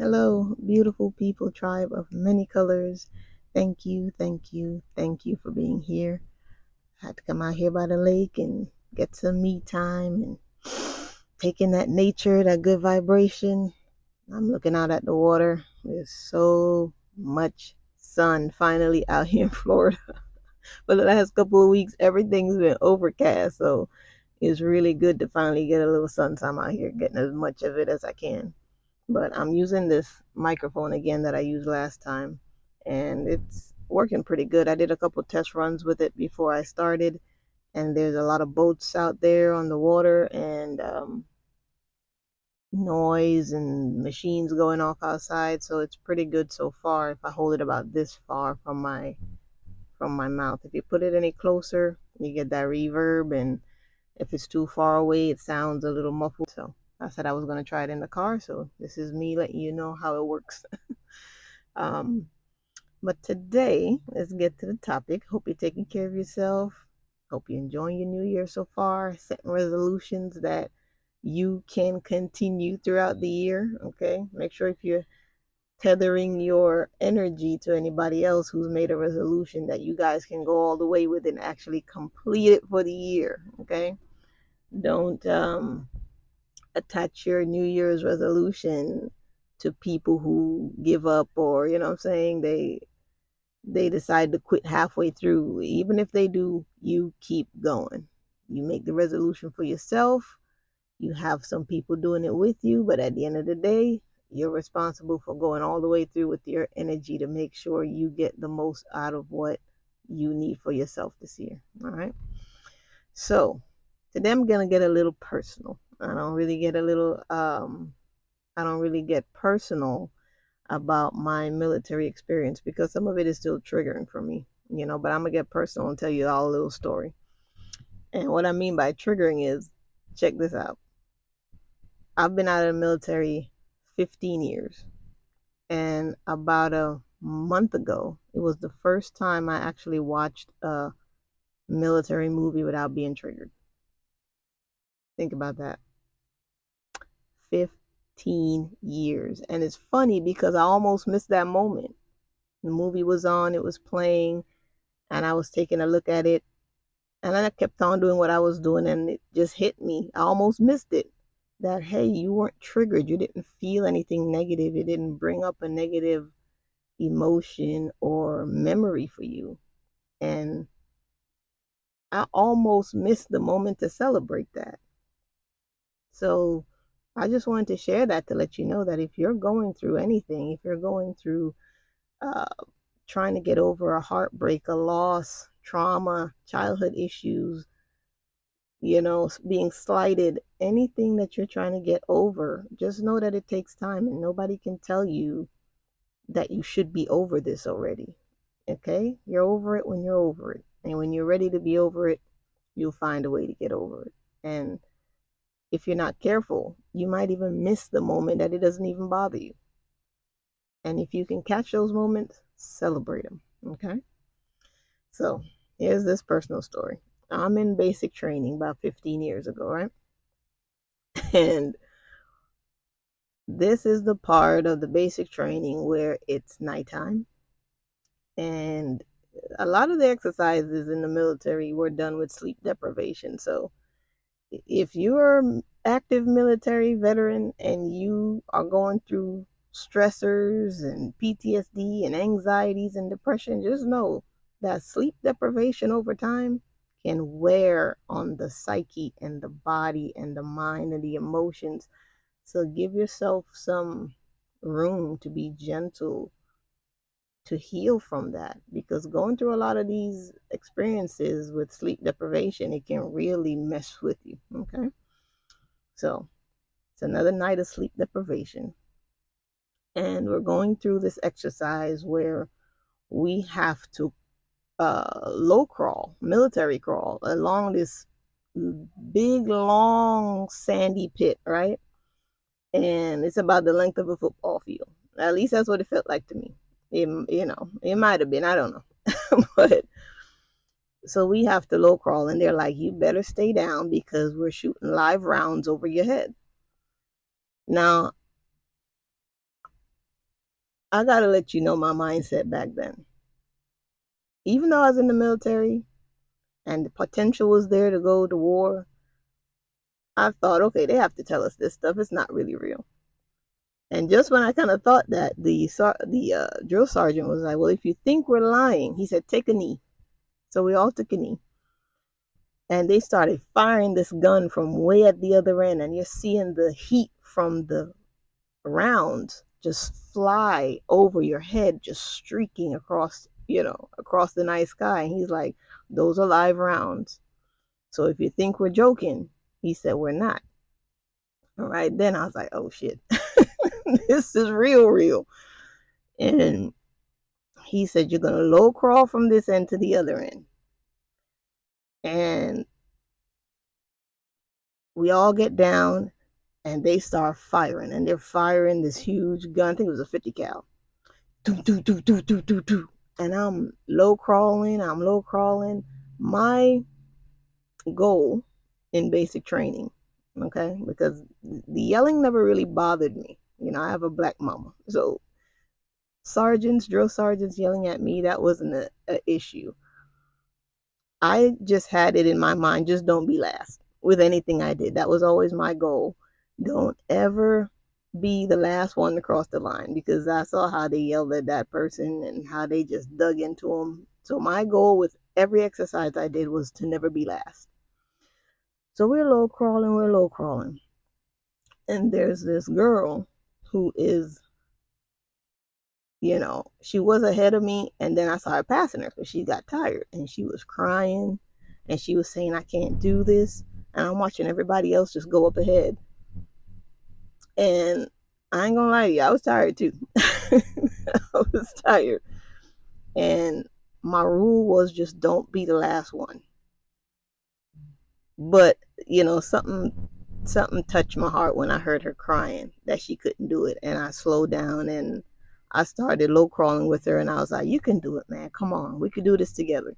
Hello, beautiful people, tribe of many colors. Thank you, thank you, thank you for being here. I had to come out here by the lake and get some me time and take in that nature, that good vibration. I'm looking out at the water. There's so much sun finally out here in Florida. For the last couple of weeks, everything's been overcast, so it's really good to finally get a little sun out here, getting as much of it as I can. But I'm using this microphone again that I used last time, and it's working pretty good. I did a couple test runs with it before I started, and there's a lot of boats out there on the water, and noise and machines going off outside, so it's pretty good so far if I hold it about this far from my mouth. If you put it any closer, you get that reverb, and if it's too far away, it sounds a little muffled. So I said I was going to try it in the car, so this is me letting you know how it works. um, but today, let's get to the topic. Hope you're taking care of yourself. Hope you're enjoying your new year so far, setting resolutions that you can continue throughout the year. Okay, make sure if you're tethering your energy to anybody else who's made a resolution that you guys can go all the way with and actually complete it for the year. Okay, don't attach your New Year's resolution to people who give up, or what I'm saying, they decide to quit halfway through. Even if they do, you keep going. You make the resolution for yourself. You have some people doing it with you, but at the end of the day, you're responsible for going all the way through with your energy to make sure you get the most out of what you need for yourself this year. All right. So today I'm gonna get a little personal. I don't really get personal about my military experience because some of it is still triggering for me, but I'm gonna get personal and tell you all a little story. And what I mean by triggering is, check this out. I've been out of the military 15 years, and about a month ago, it was the first time I actually watched a military movie without being triggered. Think about that. 15 years. And it's funny because I almost missed that moment. The movie was on, it was playing, and I was taking a look at it, and I kept on doing what I was doing, and it just hit me. I almost missed it. That, hey, you weren't triggered. You didn't feel anything negative. It didn't bring up a negative emotion or memory for you. And I almost missed the moment to celebrate that. So I just wanted to share that to let you know that if you're going through anything, if you're going through uh, trying to get over a heartbreak, a loss, trauma, childhood issues, being slighted, anything that you're trying to get over, just know that it takes time and nobody can tell you that you should be over this already. Okay? You're over it when you're over it. And when you're ready to be over it, you'll find a way to get over it. And if you're not careful, you might even miss the moment that it doesn't even bother you. And if you can catch those moments, celebrate them. Okay? So here's this personal story. I'm in basic training about 15 years ago, right? And this is the part of the basic training where it's nighttime. And a lot of the exercises in the military were done with sleep deprivation. So if you're an active military veteran and you are going through stressors and PTSD and anxieties and depression, just know that sleep deprivation over time can wear on the psyche and the body and the mind and the emotions. So give yourself some room to be gentle, to heal from that, because going through a lot of these experiences with sleep deprivation, it can really mess with you. Okay. So it's another night of sleep deprivation. And we're going through this exercise where we have to low crawl, military crawl along this big, long, sandy pit, right? And it's about the length of a football field. At least that's what it felt like to me. It might have been, I don't know. But so we have to low crawl, and they're like, you better stay down because we're shooting live rounds over your head. Now, I gotta let you know my mindset back then. Even though I was in the military and the potential was there to go to war, I thought, okay, they have to tell us this stuff. It's not really real. And just when I kind of thought that, the drill sergeant was like, "Well, if you think we're lying," he said, "take a knee." So we all took a knee, and they started firing this gun from way at the other end, and you're seeing the heat from the rounds just fly over your head, just streaking across, across the night sky. And he's like, "Those are live rounds. So if you think we're joking," he said, "we're not." All right, then I was like, "Oh shit, this is real, real." And he said, "You're gonna low crawl from this end to the other end." And we all get down, and they start firing, and they're firing this huge gun. I think it was a 50 cal. Do do do do do do do. And I'm low crawling. I'm low crawling. My goal in basic training, okay, because the yelling never really bothered me. I have a black mama, so sergeants, drill sergeants yelling at me, that wasn't a issue. I just had it in my mind, just don't be last with anything I did. That was always my goal. Don't ever be the last one to cross the line, because I saw how they yelled at that person and how they just dug into them. So my goal with every exercise I did was to never be last. So we're low crawling. And there's this girl who is, she was ahead of me, and then I started passing her because she got tired and she was crying and she was saying, "I can't do this." And I'm watching everybody else just go up ahead. And I ain't gonna lie to you, I was tired too. I was tired. And my rule was just don't be the last one. But, something touched my heart when I heard her crying that she couldn't do it. And I slowed down and I started low crawling with her, and I was like, "You can do it, man. Come on. We could do this together."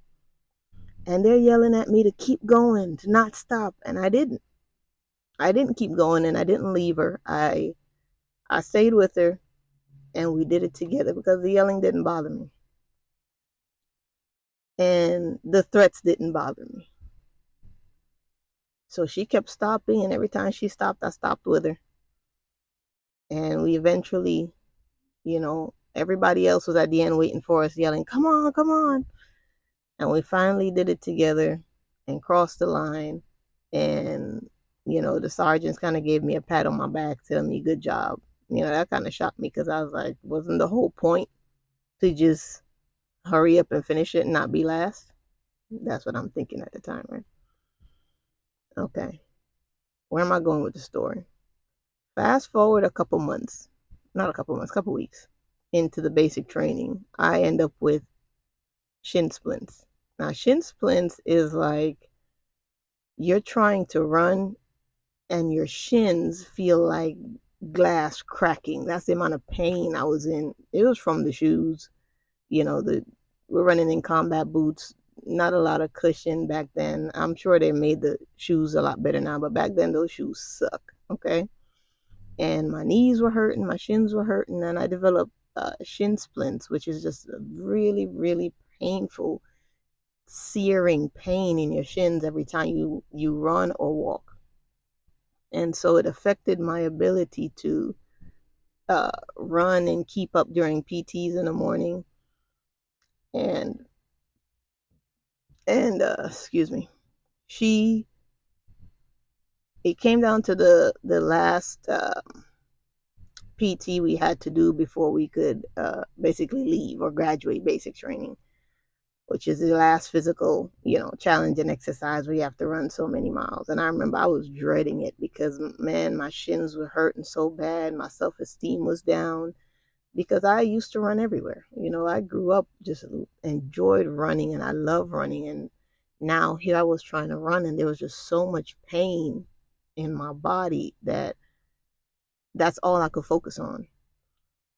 And they're yelling at me to keep going, to not stop. And I didn't. I didn't keep going, and I didn't leave her. I stayed with her, and we did it together because the yelling didn't bother me. And the threats didn't bother me. So she kept stopping, and every time she stopped, I stopped with her. And we eventually, everybody else was at the end waiting for us, yelling, "Come on, come on." And we finally did it together and crossed the line. And, the sergeants kind of gave me a pat on my back, telling me, "Good job." That kind of shocked me because I was like, wasn't the whole point to just hurry up and finish it and not be last? That's what I'm thinking at the time, right? Okay. Where am I going with the story? Fast forward a couple months, not a couple months, couple weeks into the basic training, I end up with shin splints. Now, shin splints is like you're trying to run and your shins feel like glass cracking. That's the amount of pain I was in. It was from the shoes. We're running in combat boots, not a lot of cushion back then. I'm sure they made the shoes a lot better now, but back then those shoes suck. Okay. And my knees were hurting, my shins were hurting, and I developed shin splints, which is just a really, really painful, searing pain in your shins every time you run or walk. And so it affected my ability to run and keep up during PTs in the morning. And excuse me, she it came down to the last PT we had to do before we could basically leave or graduate basic training, which is the last physical, challenge and exercise where you have to run so many miles. And I remember I was dreading it because, man, my shins were hurting so bad. My self-esteem was down because I used to run everywhere. I grew up just enjoyed running and I love running. And now here I was trying to run and there was just so much pain in my body that's all I could focus on.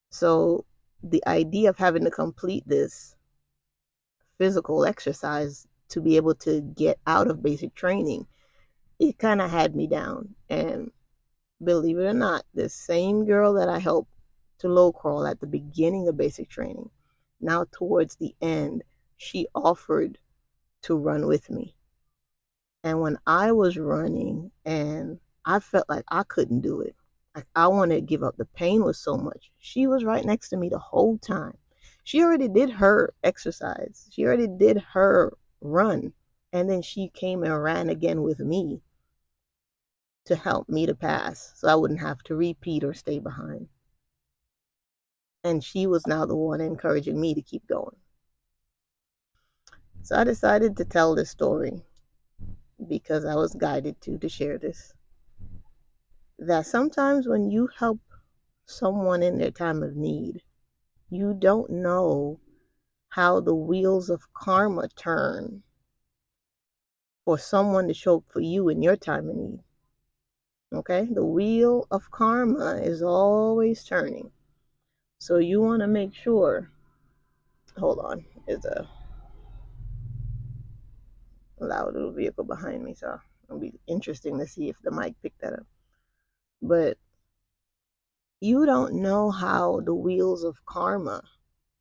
So the idea of having to complete this physical exercise to be able to get out of basic training, it kind of had me down. And believe it or not, the same girl that I helped to low crawl at the beginning of basic training. Now, towards the end, she offered to run with me. And when I was running and I felt like I couldn't do it, like I wanted to give up, the pain was so much. She was right next to me the whole time. She already did her exercise, she already did her run. And then she came and ran again with me to help me to pass so I wouldn't have to repeat or stay behind. And she was now the one encouraging me to keep going. So I decided to tell this story because I was guided to share this. That sometimes when you help someone in their time of need, you don't know how the wheels of karma turn for someone to show up for you in your time of need. Okay? The wheel of karma is always turning. So you want to make sure. Hold on. There's a loud little vehicle behind me, so it'll be interesting to see if the mic picked that up. But you don't know how the wheels of karma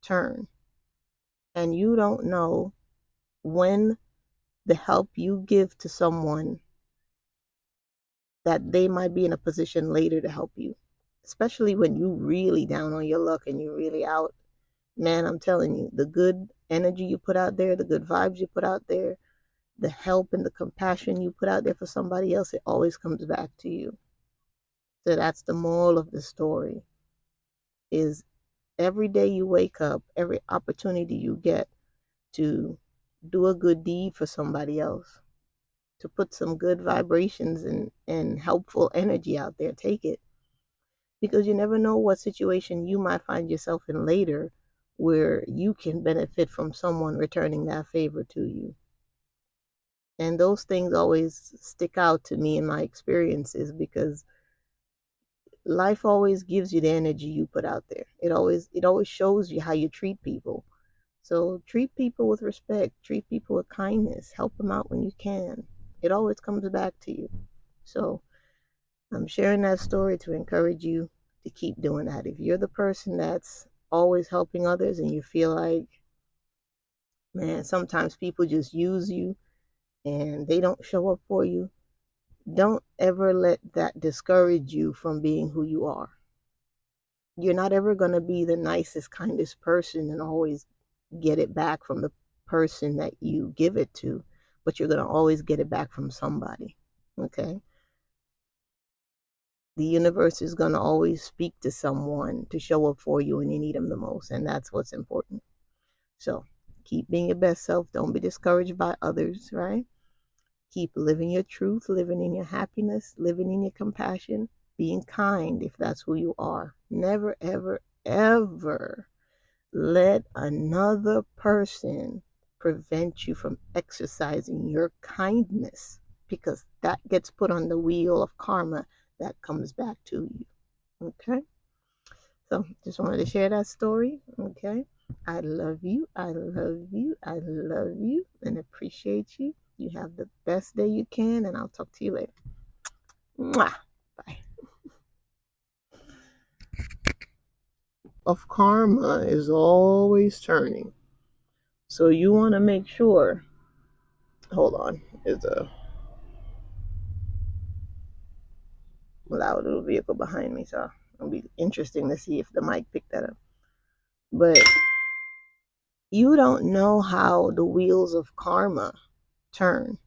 turn. And you don't know when the help you give to someone that they might be in a position later to help you. Especially when you really down on your luck and you're really out. Man, I'm telling you, the good energy you put out there, the good vibes you put out there, the help and the compassion you put out there for somebody else, it always comes back to you. So that's the moral of the story, is every day you wake up, every opportunity you get to do a good deed for somebody else, to put some good vibrations and helpful energy out there, take it. Because you never know what situation you might find yourself in later where you can benefit from someone returning that favor to you. And those things always stick out to me in my experiences because life always gives you the energy you put out there. It always shows you how you treat people. So treat people with respect, treat people with kindness, help them out when you can. It always comes back to you. So I'm sharing that story to encourage you to keep doing that. If you're the person that's always helping others and you feel like, man, sometimes people just use you and they don't show up for you, don't ever let that discourage you from being who you are. You're not ever going to be the nicest, kindest person and always get it back from the person that you give it to, but you're going to always get it back from somebody. Okay? The universe is going to always speak to someone to show up for you when you need them the most, and that's what's important. So keep being your best self. Don't be discouraged by others, right? Keep living your truth, living in your happiness, living in your compassion, being kind if that's who you are. Never, ever, ever let another person prevent you from exercising your kindness, because that gets put on the wheel of karma that comes back to you. Okay? So just wanted to share that story. Okay? I love you. I love you. I love you and appreciate you. You have the best day you can, and I'll talk to you later. Mwah. Bye. Of karma is always turning. So you want to make sure. Hold on. There's a loud little vehicle behind me, so it'll be interesting to see if the mic picked that up. But you don't know how the wheels of karma turn.